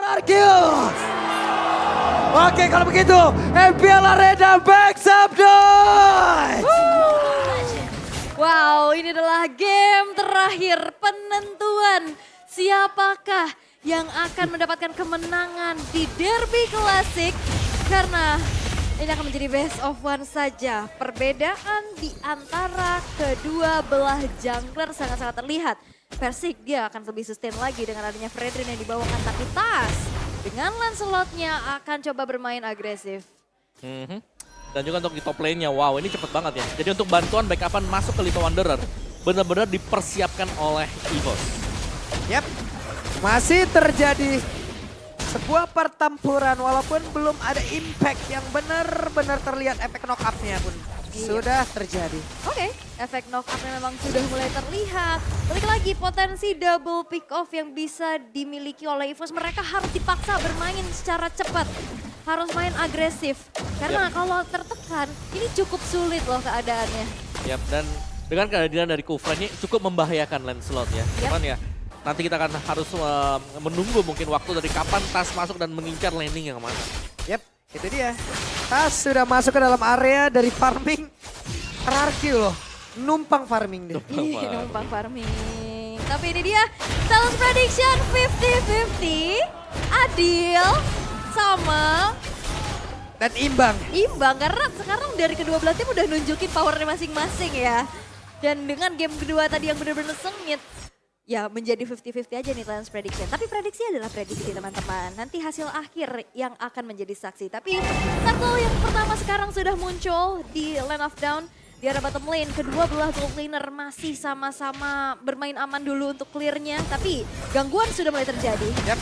RRQ. Oke kalau begitu, MPL Arena Back Up Dodge. Wow, ini adalah game terakhir penentuan siapakah yang akan mendapatkan kemenangan di Derby Classic. Karena ini akan menjadi best of one saja. Perbedaan di antara kedua belah jungler sangat-sangat terlihat. Persik dia akan lebih sustain lagi dengan adanya Fredrin yang dibawakan, tapi Tas dengan Lancelotnya akan coba bermain agresif. Dan juga untuk di top lane-nya, wow ini cepet banget ya. Jadi untuk bantuan backupan masuk ke Little Wanderer, benar-benar dipersiapkan oleh EVOS. Yap, masih terjadi sebuah pertempuran walaupun belum ada impact yang benar-benar terlihat, efek knock up-nya pun sudah terjadi. Oke, efek knock up-nya memang sudah mulai terlihat. Balik lagi potensi double pick off yang bisa dimiliki oleh EVOS. Mereka harus dipaksa bermain secara cepat. Harus main agresif. Karena kalau tertekan, ini cukup sulit loh keadaannya. Yap, dan dengan kehadiran dari Kufran ini cukup membahayakan Lancelot ya. Cuman ya, nanti kita akan harus menunggu mungkin waktu dari kapan Tas masuk dan mengincar landing yang mana. Yap, itu dia. Tas sudah masuk ke dalam area dari farming RRQ loh. Numpang farming deh. Ih, numpang farming. Tapi ini dia, Sales Prediction 50-50. Adil sama Dan imbang. imbang. Karena sekarang dari kedua belah tim udah nunjukin powernya masing-masing ya. Dan dengan game kedua tadi yang benar-benar sengit. Ya menjadi 50-50 aja nih Lens Prediction. Tapi prediksi adalah prediksi teman-teman. Nanti hasil akhir yang akan menjadi saksi. Tapi turtle yang pertama sekarang sudah muncul di Land of Down. Di arah bottom lane, kedua belah gold laner masih sama-sama bermain aman dulu untuk clearnya. Tapi gangguan sudah mulai terjadi. Yap.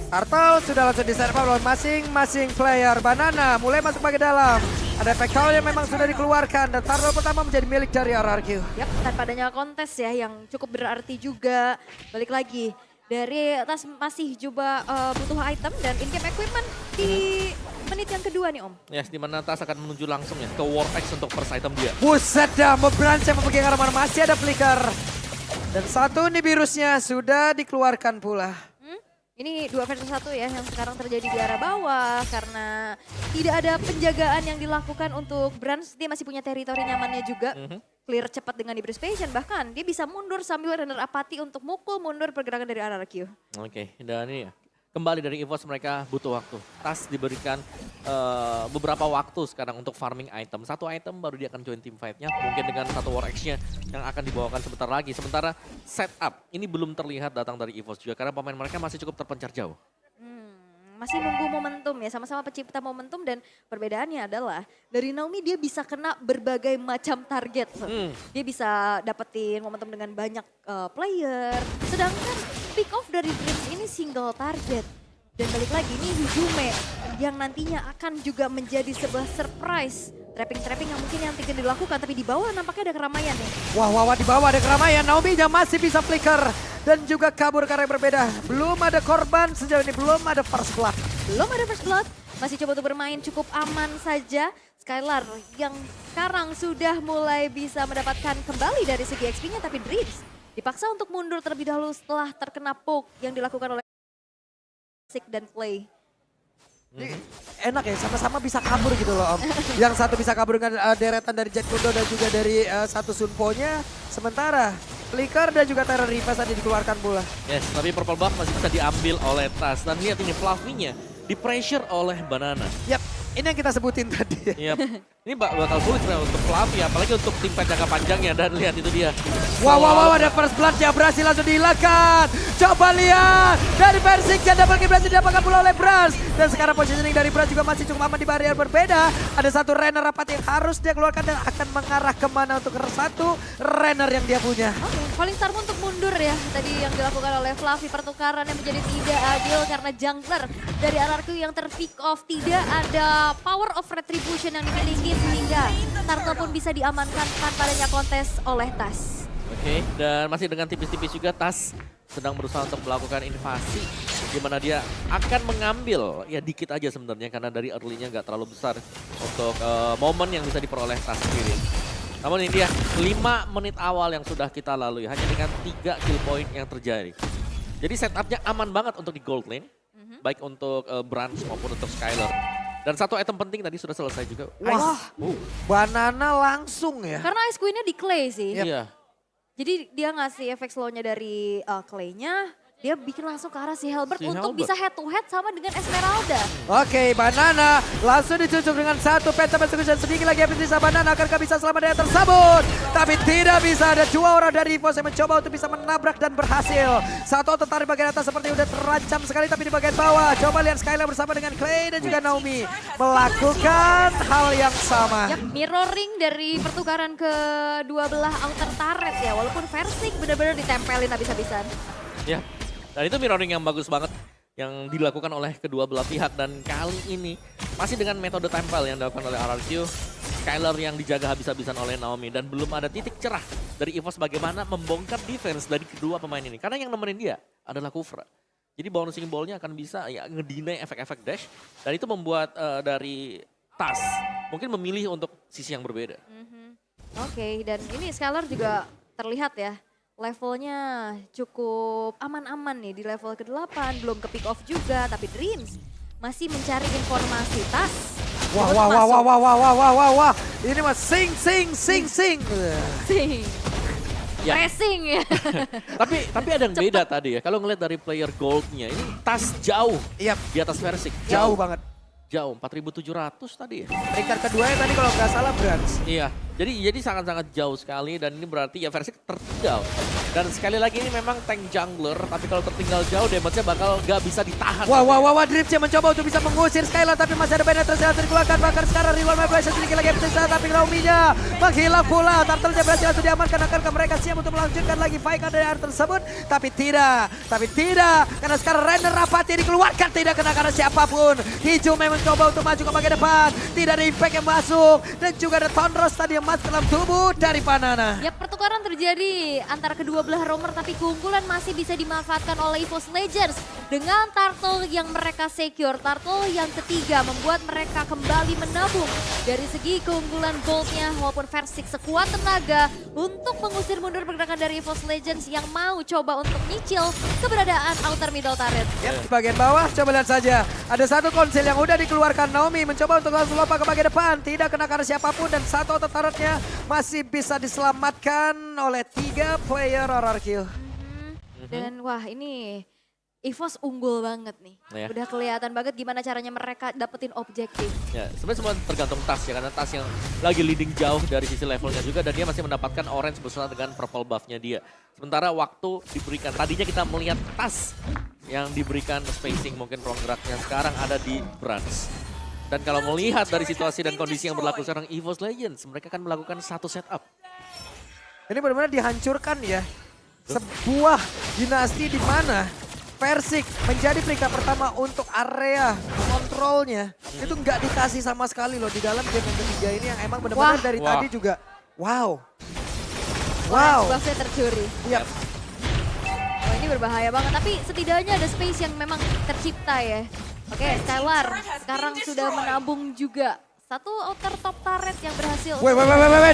Turtle sudah langsung di-set up oleh masing-masing player. Banana mulai masuk bagian dalam. Ada efek foul yang memang sudah dikeluarkan dan Turtle pertama menjadi milik dari RRQ. Yap, tanpa adanya kontes ya yang cukup berarti juga. Balik lagi, dari atas masih coba butuh item dan in-game equipment di menit yang kedua nih Om. Yes, di mana Tas akan menuju langsung ya ke War X untuk first item dia. Buset dah, Branch yang memegang arah masih ada flicker. Dan satu nih virusnya sudah dikeluarkan pula. Ini 2 versus 1 ya yang sekarang terjadi di arah bawah karena tidak ada penjagaan yang dilakukan untuk Brands. Dia masih punya teritori nyamannya juga. Clear cepat dengan Ibris Passion, bahkan dia bisa mundur sambil render apati untuk mukul mundur pergerakan dari RRQ. Oke, dan ini ya, kembali dari EVOS mereka butuh waktu. Tas diberikan beberapa waktu sekarang untuk farming item. Satu item baru dia akan join team fight-nya. Mungkin dengan satu War X-nya yang akan dibawakan sebentar lagi. Sementara setup ini belum terlihat datang dari EVOS juga karena pemain mereka masih cukup terpencar jauh. Masih nunggu momentum ya, sama-sama pencipta momentum dan perbedaannya adalah dari Naomi dia bisa kena berbagai macam target. Dia bisa dapetin momentum dengan banyak player, sedangkan pick off dari Dreams ini single target. Dan balik lagi nih Hijume yang nantinya akan juga menjadi sebuah surprise. Trapping-trapping yang mungkin yang tidak dilakukan, tapi di bawah nampaknya ada keramaian nih. Wah, di bawah ada keramaian. Naomi-nya masih bisa flicker. Dan juga kabur karena berbeda. Belum ada korban, sejauh ini belum ada first blood. Belum ada first blood, masih coba untuk bermain cukup aman saja. Skylar yang sekarang sudah mulai bisa mendapatkan kembali dari segi XP-nya, tapi Dreams dipaksa untuk mundur terlebih dahulu setelah terkena poke yang dilakukan oleh Sik dan Play. Enak ya, sama-sama bisa kabur gitu loh Om. Yang satu bisa kabur dengan deretan dari Jet Kundo dan juga dari satu Sunpo-nya. Sementara Flicker dan juga Terror Reverse tadi dikeluarkan pula. Yes, tapi purple buff masih bisa diambil oleh Tas. Dan lihat ini Fluffy-nya di pressure oleh Banana. Yap, ini yang kita sebutin tadi. Yap. Ini bakal sulit sebenarnya untuk Fluffy, apalagi untuk tim fight jangka panjangnya. Dan lihat itu dia. Wow, ada first blood-nya berhasil langsung dihilangkan. Coba lihat, dari Persik yang double kill berhasil didapatkan pula oleh Brans. Dan sekarang positioning dari Brans juga masih cukup aman di barrier berbeda. Ada satu Renner rapat yang harus dia keluarkan dan akan mengarah kemana untuk satu Renner yang dia punya. Falling Star pun untuk mundur ya, tadi yang dilakukan oleh Fluffy, pertukaran yang menjadi tidak adil karena jungler dari RRQ yang ter-pick off. Tidak ada power of retribution yang dimiliki sehingga Turtle pun bisa diamankan tanpa adanya kontes oleh Tas. Oke, dan masih dengan tipis-tipis juga Tas sedang berusaha untuk melakukan invasi. Di mana dia akan mengambil, ya dikit aja sebenarnya karena dari early-nya nggak terlalu besar untuk momen yang bisa diperoleh Tas sendiri. Namun ini dia 5 menit awal yang sudah kita lalui hanya dengan 3 kill point yang terjadi. Jadi setupnya aman banget untuk di gold lane. baik untuk Branch maupun untuk Skylar. Dan satu item penting tadi sudah selesai juga. Wah, Banana langsung ya. Karena Ice Queen-nya di Clay sih. Iya. Jadi dia ngasih efek slow-nya dari Clay-nya. Dia bikin langsung ke arah si Halberd untuk bisa head to head sama dengan Esmeralda. Oke, Banana langsung dicucuk dengan satu penta execution. Sedikit lagi bisa Banana akankah bisa selamat dari tersebut. Tapi tidak bisa, ada dua orang dari EVOS yang mencoba untuk bisa menabrak dan berhasil. Satu tertarik bagian atas seperti udah terancam sekali tapi di bagian bawah. Coba lihat Skylar bersama dengan Clay dan juga Naomi melakukan hal yang sama. Yap, mirroring dari pertukaran kedua belah outer turret ya. Walaupun Versik benar-benar ditempelin habis-habisan. Ya, dan itu mirroring yang bagus banget yang dilakukan oleh kedua belah pihak. Dan kali ini masih dengan metode tempel yang dilakukan oleh RRQ. Skylar yang dijaga habis-habisan oleh Naomi. Dan belum ada titik cerah dari EVOS bagaimana membongkar defense dari kedua pemain ini. Karena yang nemenin dia adalah Kufra. Jadi bouncing ball-nya akan bisa ya ngedinai efek-efek dash. Dan itu membuat dari TAS mungkin memilih untuk sisi yang berbeda. Oke, dan ini Skylar juga terlihat ya. Levelnya cukup aman-aman nih di level ke-8, belum ke pick off juga, tapi Dreams masih mencari informasi. Tas. Wah. Ini mah sing. Sing. Ya. Racing ya. tapi ada yang beda tadi ya. Kalau ngeliat dari player goldnya, ini TAS jauh di atas Versik. Jauh banget. Jauh, 4.700 tadi ya. Peringkat keduanya tadi kalau nggak salah Branch. Iya, jadi sangat-sangat jauh sekali dan ini berarti ya Versik tertinggal. Dan sekali lagi ini memang tank jungler, tapi kalau tertinggal jauh damage-nya bakal nggak bisa ditahan. Wah, Dripsnya mencoba untuk bisa mengusir Skylar tapi masih ada penetrasi yang dikeluarkan. Bahkan sekarang Rewind My Flash sedikit lagi bisa tapi Naomi-nya menghilang pula. Turtle-nya berhasil langsung diamankan. Akankah mereka siap untuk melanjutkan lagi fight dari area tersebut? Tapi tidak. Karena sekarang Renner Rapati dikeluarkan. Tidak kena karena siapapun. Hijau memang coba untuk maju ke bagian depan. Tidak ada impact yang masuk. Dan juga ada Thunderous tadi yang masuk dalam tubuh dari Banana. Ya, pertukaran terjadi antara kedua belah roamer tapi keunggulan masih bisa dimanfaatkan oleh EVOS Legends. Dengan Turtle yang mereka secure, Turtle yang ketiga membuat mereka kembali menabung. Dari segi keunggulan goldnya maupun Versik sekuat tenaga untuk mengusir mundur pergerakan dari EVOS Legends yang mau coba untuk nyicil keberadaan outer middle turret. Yap, di bagian bawah coba lihat saja. Ada satu konsil yang udah dikeluarkan. Naomi mencoba untuk langsung lompat ke bagian depan. Tidak kena karena siapapun dan satu outer turretnya masih bisa diselamatkan oleh 3 player RRQ. Dan wah ini EVOS unggul banget nih. Ya. Udah kelihatan banget gimana caranya mereka dapetin objektif. Ya, sebenarnya semua tergantung TAS ya, karena TAS yang lagi leading jauh dari sisi levelnya juga dan dia masih mendapatkan orange bersama dengan purple buff-nya dia. Sementara waktu diberikan, tadinya kita melihat TAS yang diberikan spacing mungkin ruang geraknya, sekarang ada di Branch. Dan kalau melihat dari situasi dan kondisi yang berlaku sekarang EVOS Legends, mereka akan melakukan satu setup. Ini benar-benar dihancurkan ya. Sebuah dinasti di mana Versik menjadi peringkat pertama untuk area kontrolnya. Itu nggak dikasih sama sekali loh di dalam game yang ketiga ini yang emang benar-benar dari tadi juga. Wow. Buffnya tercuri. Yap. Oh, ini berbahaya banget, tapi setidaknya ada space yang memang tercipta ya. Oke, Skylar sekarang sudah menabung juga. Satu outer top turret yang berhasil.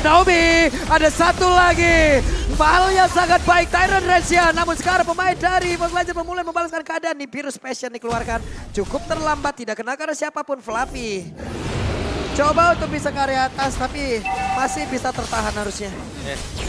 Naomi, ada satu lagi. Hal yang sangat baik, Tyrant Resia. Namun sekarang pemain dari EVOS Legends memulai membalaskan keadaan. Nih, Virus Passion dikeluarkan. Cukup terlambat, tidak kena karena siapapun. Flappy coba untuk bisa ke area atas, tapi masih bisa tertahan harusnya.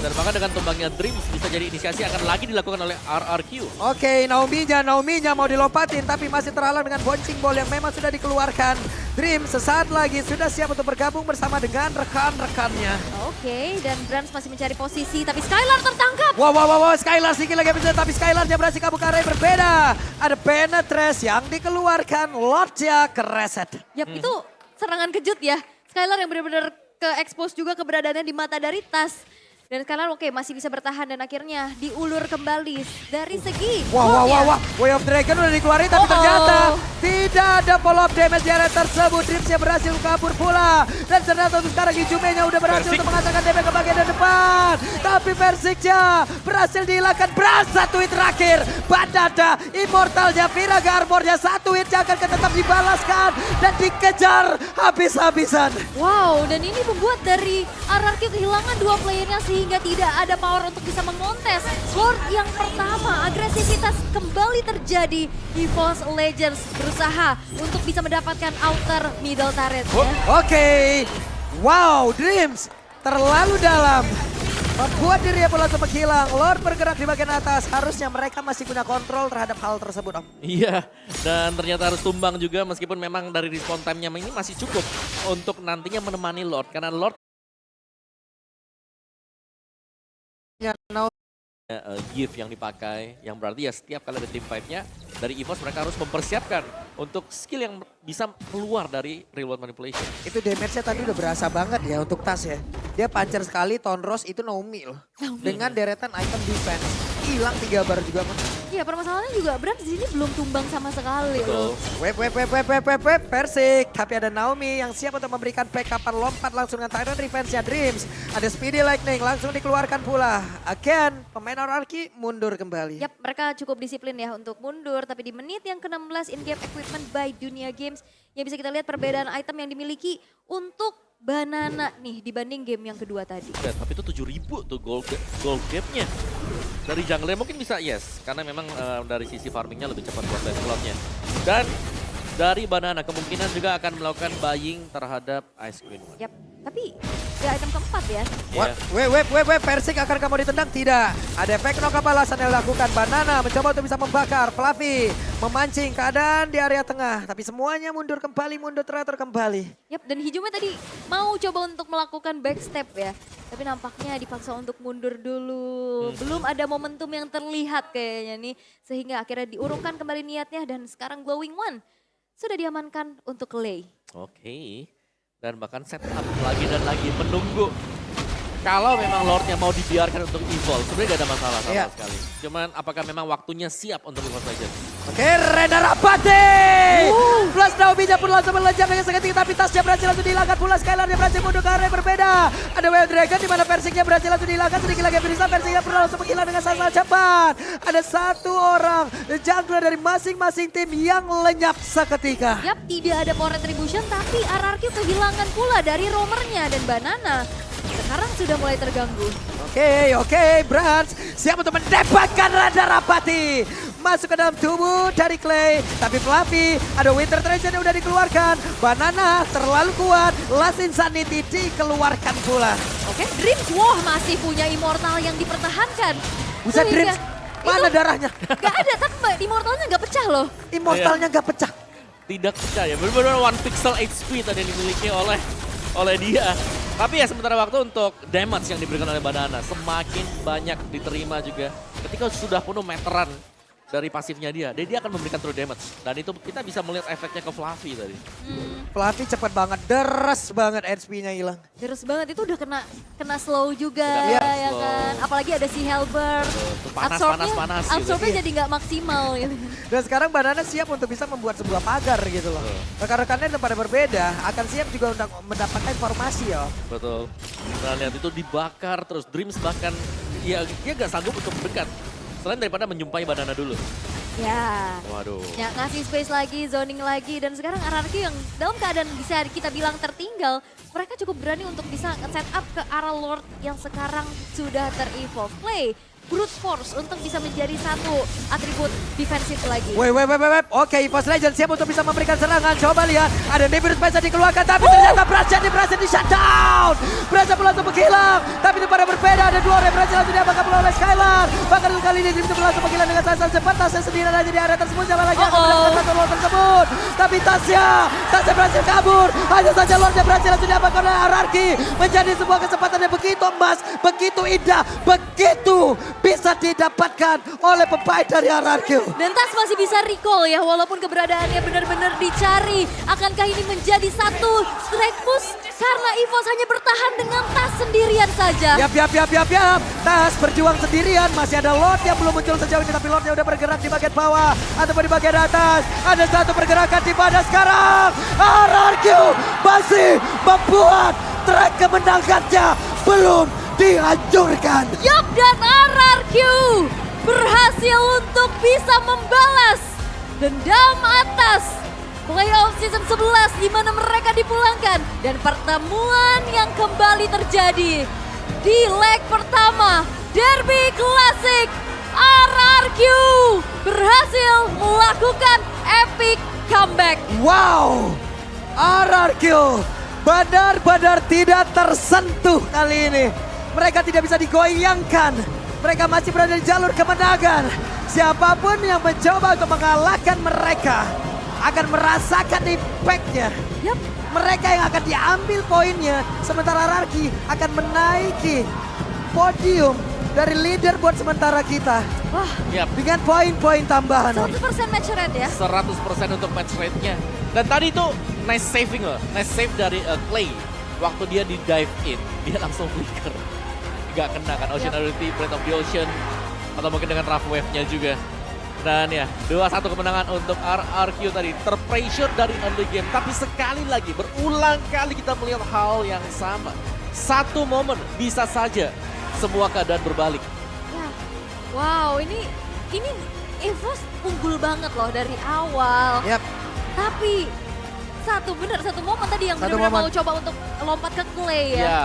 Dan bahkan dengan tumbangnya Dreams bisa jadi inisiasi akan lagi dilakukan oleh RRQ. Oke, Naomi-nya mau dilompatin, tapi masih terhalang dengan bouncing ball yang memang sudah dikeluarkan. Dream sesaat lagi sudah siap untuk bergabung bersama dengan rekan-rekannya. Oke, dan Branch masih mencari posisi, tapi Skylar tertangkap. Wow, Skylar sedikit lagi bisa, tapi Skylar dia berhasil kabur ke area berbeda. Ada penetrasi yang dikeluarkan, Lordnya kereset. Yap, itu serangan kejut ya. Skylar yang benar-benar ke-expose juga keberadaannya di mata dari TAS. Dan Skylar masih bisa bertahan dan akhirnya diulur kembali dari segi. Wah, Way of Dragon udah dikeluarin tapi ternyata tidak ada follow up damage di area tersebut. Dreamsnya berhasil kabur pula. Dan ternyata untuk sekarang Ijumenya udah berhasil Persik. untuk mengatakan damage ke bagian depan. Tapi Persiknya berhasil dihilangkan. Satu hit terakhir. Badada, Immortalnya, Viraga Armornya. Satu hit akan tetap dibalaskan. Dan dikejar habis-habisan. Wow, dan ini membuat dari RRQ kehilangan dua playernya sehingga tidak ada power untuk bisa mengontes. Lord yang pertama, agresivitas kembali terjadi. EVOS Legends berusaha untuk bisa mendapatkan outer middle turret. Oke. Wow, Dreams terlalu dalam. Membuat dirinya pula sempat hilang. Lord bergerak di bagian atas. Harusnya mereka masih punya kontrol terhadap hal tersebut, Om. Iya, dan ternyata harus tumbang juga meskipun memang dari respawn time-nya ini masih cukup untuk nantinya menemani Lord. Karena Lord gift yang dipakai, yang berarti ya setiap kali ada team fight-nya, dari EVOS mereka harus mempersiapkan untuk skill yang bisa keluar dari real world manipulation. Itu damage-nya tadi udah berasa banget ya untuk Tas ya. Dia pancer sekali, Tonros itu Naomi loh. Dengan deretan item defense. Hilang 3 bar juga. Iya, permasalahannya juga Brand di sini belum tumbang sama sekali. Betul. Web, Persik. Tapi ada Naomi yang siap untuk memberikan backupan lompat langsung dengan Tyrant Revenge-nya Dreams. Ada Speedy Lightning langsung dikeluarkan pula. Again, pemain RRQ mundur kembali. Yap, mereka cukup disiplin ya untuk mundur. Tapi di menit yang ke-16 in-game equipment by Dunia Games. Yang bisa kita lihat perbedaan item yang dimiliki untuk Banana nih dibanding game yang kedua tadi. Ya, tapi itu 7.000 tuh gold gap-nya. Dari jungler mungkin bisa yes, karena memang dari sisi farmingnya lebih cepat buat base slotnya. Dan dari Banana kemungkinan juga akan melakukan buying terhadap Ice Queen. Yap, tapi ya item keempat ya. Yeah. Persik akan kamu ditendang? Tidak. Ada efek knock balasan yang dilakukan. Banana mencoba untuk bisa membakar. Fluffy memancing keadaan di area tengah. Tapi semuanya mundur teratur kembali. Yap, dan Hijumnya tadi mau coba untuk melakukan backstep ya. Tapi nampaknya dipaksa untuk mundur dulu. Belum ada momentum yang terlihat kayaknya nih. Sehingga akhirnya diurungkan kembali niatnya dan sekarang Glowing One sudah diamankan untuk Lei. Oke. Dan bahkan set up lagi dan lagi menunggu. Kalau memang Lordnya mau dibiarkan untuk evolve, sebenarnya gak ada masalah sama sekali. Cuman apakah memang waktunya siap untuk EVOS Legends? Oke, Rena Rapati! Plus Naomi-nya pun langsung melejam dengan sangat tinggi, tapi tasnya berhasil langsung dihilangkan pula. Skylar-nya berhasil mundur ke arah yang berbeda. Ada Wild Dragon di mana Persiknya berhasil langsung dihilangkan. Sedikit lagi Brisa, Persiknya pun langsung menghilang dengan sangat cepat. Ada satu orang jungler dari masing-masing tim yang lenyap seketika. Yap, tidak ada power retribution tapi RRQ kehilangan pula dari roamernya dan Banana sekarang sudah mulai terganggu. Oke, Brans siap untuk mendapatkan Rada Rapati. Masuk ke dalam tubuh dari Clay. Tapi Fluffy, ada Winter Treasure yang udah dikeluarkan. Banana terlalu kuat. Last Insanity dikeluarkan pula. Oke, Dreams, wah masih punya Immortal yang dipertahankan. Buset Sehingga Dreams, mana darahnya? Gak ada, tapi Immortalnya gak pecah loh. Immortalnya gak pecah. Tidak percaya, benar-benar 1 pixel HP tadi yang dimiliki oleh dia. Tapi ya sementara waktu untuk damage yang diberikan oleh Banana semakin banyak diterima juga. Ketika sudah penuh meteran dari pasifnya dia akan memberikan true damage. Dan itu kita bisa melihat efeknya ke Fluffy tadi. Fluffy cepet banget, deres banget HP-nya hilang. Deres banget, itu udah kena slow juga Udah ya slow. kan. Apalagi ada si Helbert. Panas gitu. Absorbnya jadi nggak maksimal gitu. Dan sekarang Banana siap untuk bisa membuat sebuah pagar gitu loh. Rekan-rekannya pada berbeda, akan siap juga untuk mendapatkan informasi ya. Betul. Nah lihat itu dibakar terus. Dreams bahkan ya dia gak sanggup untuk mendekat. Selain daripada menjumpai Banana dulu. Ya. Waduh. Ya, ngasih space lagi, zoning lagi, dan sekarang RRQ yang dalam keadaan bisa kita bilang tertinggal, mereka cukup berani untuk bisa set up ke arah Lord yang sekarang sudah ter-evolve. Play brute force untuk bisa menjadi satu atribut defensif lagi. Oke, EVOS Legends siap untuk bisa memberikan serangan. Coba lihat, ada Nimbus bisa dikeluarkan, tapi ternyata Brasha berhasil di shutdown. Brasha pun langsung menghilang, tapi itu pada berbeda. Ada dua orang berhasil langsung diamankan pula oleh Skylar. Bahkan kali ini Dream langsung menghilang dengan sangat cepat. Tasnya sendirian aja di area tersebut, siapa lagi akan mendapatkan satu Lord tersebut. Tapi Tasya berhasil kabur. Hanya saja Lordnya berhasil langsung diamankan oleh RRQ. Menjadi sebuah kesempatan yang begitu emas, begitu indah, begitu bisa didapatkan oleh pemain dari RRQ. Dan Tas masih bisa recall ya, walaupun keberadaannya benar-benar dicari. Akankah ini menjadi satu strike push? Karena EVOS hanya bertahan dengan Tas sendirian saja. Yap. Tas berjuang sendirian. Masih ada Lord yang belum muncul sejauh ini. Tapi Lordnya udah bergerak di bagian bawah. Ataupun di bagian atas. Ada satu pergerakan di mana sekarang. RRQ masih membuat track kemenangannya belum dihancurkan. Yup, dan RRQ berhasil untuk bisa membalas dendam atas playoff season 11 di mana mereka dipulangkan. Dan pertemuan yang kembali terjadi di leg pertama Derby Classic. RRQ berhasil melakukan epic comeback. Wow, RRQ benar-benar tidak tersentuh kali ini. Mereka tidak bisa digoyangkan. Mereka masih berada di jalur kemenangan. Siapapun yang mencoba untuk mengalahkan mereka akan merasakan impact-nya. Yup. Mereka yang akan diambil poinnya. Sementara RRQ akan menaiki podium dari leaderboard sementara kita. Wah, Yap, Dengan poin-poin tambahan. 100% match rate ya. 100% untuk match rate-nya. Dan tadi itu nice saving loh. Nice save dari Clay. Waktu dia di dive in, dia langsung flicker. Gak kena kan Ocean Ability, Blade of the Ocean. Atau mungkin dengan Rough Wave-nya juga. Dan ya, 2-1 kemenangan untuk RRQ tadi. Terpressure dari early game. Tapi sekali lagi, berulang kali kita melihat hal yang sama. Satu momen bisa saja semua keadaan berbalik. Ya. Wow, ini EVOS unggul banget loh dari awal. Yap. Tapi satu momen tadi yang Satu benar-benar momen. mau coba untuk lompat ke Clay ya. Ya,